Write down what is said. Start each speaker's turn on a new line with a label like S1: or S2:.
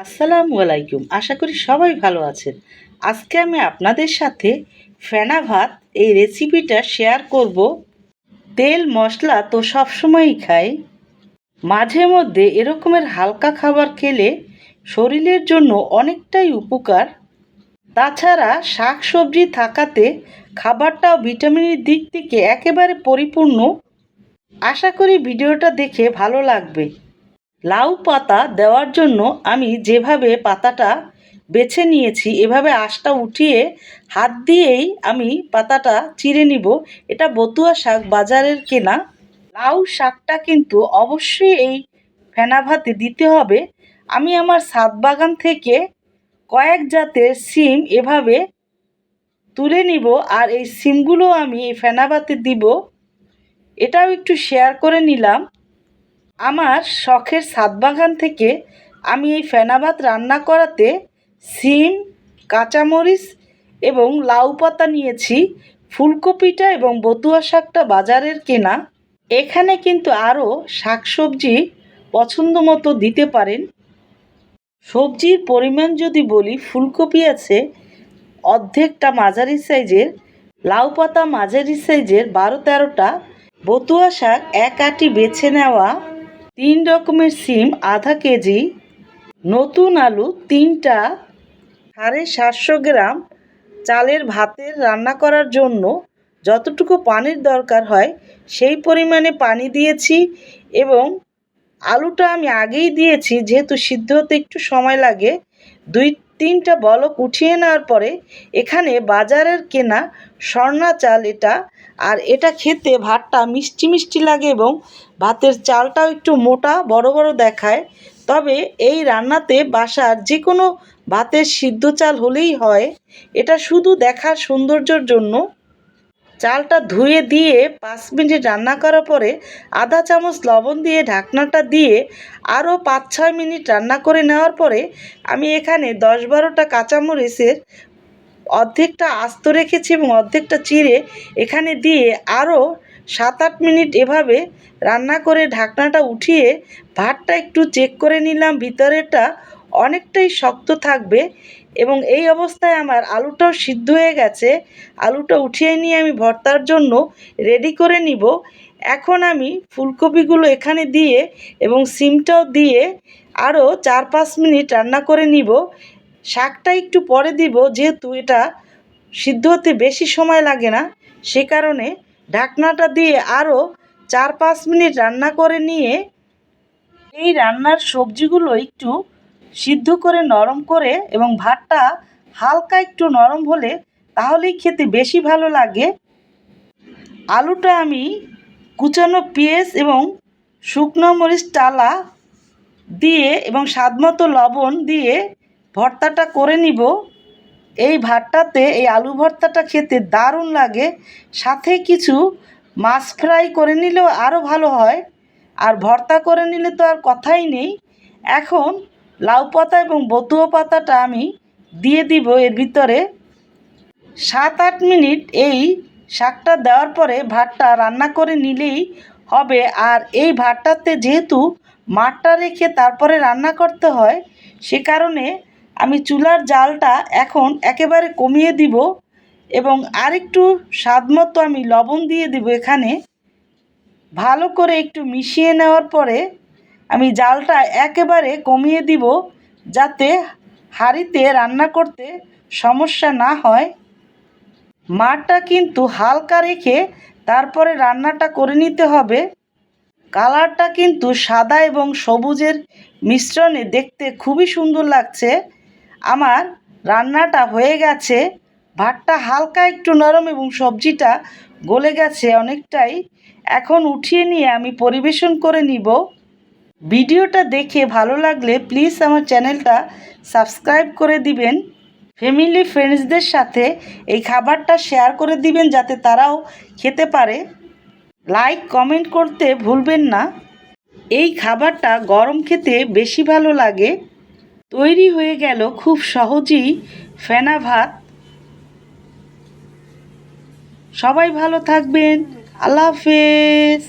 S1: আসসালামু আলাইকুম। আশা করি সবাই ভালো আছেন। আজকে আমি আপনাদের সাথে ফেনা ভাত এই রেসিপিটা শেয়ার করব। তেল মশলা তো সবসময়ই খাই, মাঝে মধ্যে এরকমের হালকা খাবার খেলে শরীরের জন্য অনেকটাই উপকার। তাছাড়া শাক সবজি থাকাতে খাবারটাও ভিটামিনের দিক থেকে একেবারে পরিপূর্ণ। আশা করি ভিডিওটা দেখে ভালো লাগবে। লাউ পাতা দেওয়ার জন্য আমি যেভাবে পাতাটা বেছে নিয়েছি, এভাবে আঁশটা উঠিয়ে হাত দিয়েই আমি পাতাটা চিড়ে নিব। এটা বতুয়া শাক, বাজারের কেনা। লাউ শাকটা কিন্তু অবশ্যই এই ফেনা ভাতে দিতে হবে। আমি আমার ছাদ বাগান থেকে কয়েক জাতের সিম এভাবে তুলে নিব, আর এই সিমগুলো আমি এই ফেনা ভাতে দিব। এটাও একটু শেয়ার করে নিলাম। আমার শখের ছাদ বাগান থেকে আমি এই ফেনা ভাত রান্না করাতে সিম, কাঁচামরিচ এবং লাউ পাতা নিয়েছি। ফুলকপিটা এবং বতুয়া শাকটা বাজারের কেনা। এখানে কিন্তু আরও শাকসবজি পছন্দ মতো দিতে পারেন। সবজির পরিমাণ যদি বলি, ফুলকপি আছে অর্ধেকটা মাঝারি সাইজের, লাউ পাতা মাঝারি সাইজের 12-13টা, বতুয়া শাক এক আঁটি বেছে নেওয়া, 3 রকমের সিম আধা কেজি, নতুন আলু 3টা, 750 গ্রাম চালের ভাতের রান্না করার জন্য যতটুকু পানির দরকার হয় সেই পরিমাণে পানি দিয়েছি। এবং আলুটা আমি আগেই দিয়েছি, যেহেতু সিদ্ধ হতে একটু সময় লাগে। 2-3টা বলক উঠিয়ে নেওয়ার পরে এখানে বাজারের কেনা স্বর্ণা চাল এটা, আর এটা খেতে ভাতটা মিষ্টি মিষ্টি লাগে এবং ভাতের চালটাও একটু মোটা বড় বড় দেখায়। তবে এই রান্নাতে বাসার যে কোনো ভাতের সিদ্ধ চাল হলেই হয়, এটা শুধু দেখার সৌন্দর্যের জন্য। চালটা ধুয়ে দিয়ে 5 মিনিট রান্না করার পরে আধা চামচ লবণ দিয়ে ঢাকনাটা দিয়ে আরও 5-6 মিনিট রান্না করে নেওয়ার পরে আমি এখানে 10-12টা কাঁচামরিচের অর্ধেকটা আস্ত রেখেছি এবং অর্ধেকটা চিড়ে এখানে দিয়ে আরও 7-8 মিনিট এভাবে রান্না করে ঢাকনাটা উঠিয়ে ভাতটা একটু চেক করে নিলাম। ভিতরেরটা অনেকটাই শক্ত থাকবে এবং এই অবস্থায় আমার আলুটাও সিদ্ধ হয়ে গেছে। আলুটা উঠিয়ে নিয়ে আমি ভর্তার জন্য রেডি করে নিব। এখন আমি ফুলকপিগুলো এখানে দিয়ে এবং সিমটাও দিয়ে আরও 4-5 মিনিট রান্না করে নিব। শাকটা একটু পরে দিব, যেহেতু এটা সিদ্ধ হতে বেশি সময় লাগে না, সে কারণে ঢাকনাটা দিয়ে আরও 4-5 মিনিট রান্না করে নিয়ে এই রান্নার সবজিগুলো একটু সিদ্ধ করে নরম করে এবং ভাতটা হালকা একটু নরম হলে তাহলেই খেতে বেশি ভালো লাগে। আলুটা আমি কুচানো পেঁয়াজ এবং শুকনো মরিচ টালা দিয়ে এবং স্বাদমতো লবণ দিয়ে ভর্তাটা করে নিব। এই ভাতটাতে এই আলু ভর্তাটা খেতে দারুণ লাগে। সাথে কিছু মাছ ফ্রাই করে নিলেও আরও ভালো হয়, আর ভর্তা করে নিলে তো আর কথাই নেই। এখন লাউ পাতা এবং বতুয়া পাতাটা আমি দিয়ে দিব এর ভিতরে। 7-8 মিনিট এই শাকটা দেওয়ার পরে ভাতটা রান্না করে নিলেই হবে। আর এই ভাতটাতে যেহেতু মাঠটা রেখে তারপরে রান্না করতে হয়, সে কারণে আমি চুলার জালটা এখন একেবারে কমিয়ে দিব এবং আরেকটু স্বাদমতো আমি লবণ দিয়ে দিব এখানে। ভালো করে একটু মিশিয়ে নেওয়ার পরে আমি জালটা একেবারে কমিয়ে দিব, যাতে হাঁড়িতে রান্না করতে সমস্যা না হয়। মাঠটা কিন্তু হালকা রেখে তারপরে রান্নাটা করে নিতে হবে। কালারটা কিন্তু সাদা এবং সবুজের মিশ্রণে দেখতে খুবই সুন্দর লাগছে। আমার রান্নাটা হয়ে গেছে। ভাতটা হালকা একটু নরম এবং সবজিটা গলে গেছে অনেকটাই। এখন উঠিয়ে নিয়ে আমি পরিবেশন করে নিব। ভিডিওটা দেখে ভালো লাগলে প্লিজ আমার চ্যানেলটা সাবস্ক্রাইব করে দিবেন। ফ্যামিলি ফ্রেন্ডসদের সাথে এই খাবারটা শেয়ার করে দিবেন, যাতে তারাও খেতে পারে। লাইক কমেন্ট করতে ভুলবেন না। এই খাবারটা গরম খেতে বেশি ভালো লাগে। তৈরি হয়ে গেল খুব সহজেই ফেনা ভাত। সবাই ভালো থাকবেন। আল্লাহ হাফেজ।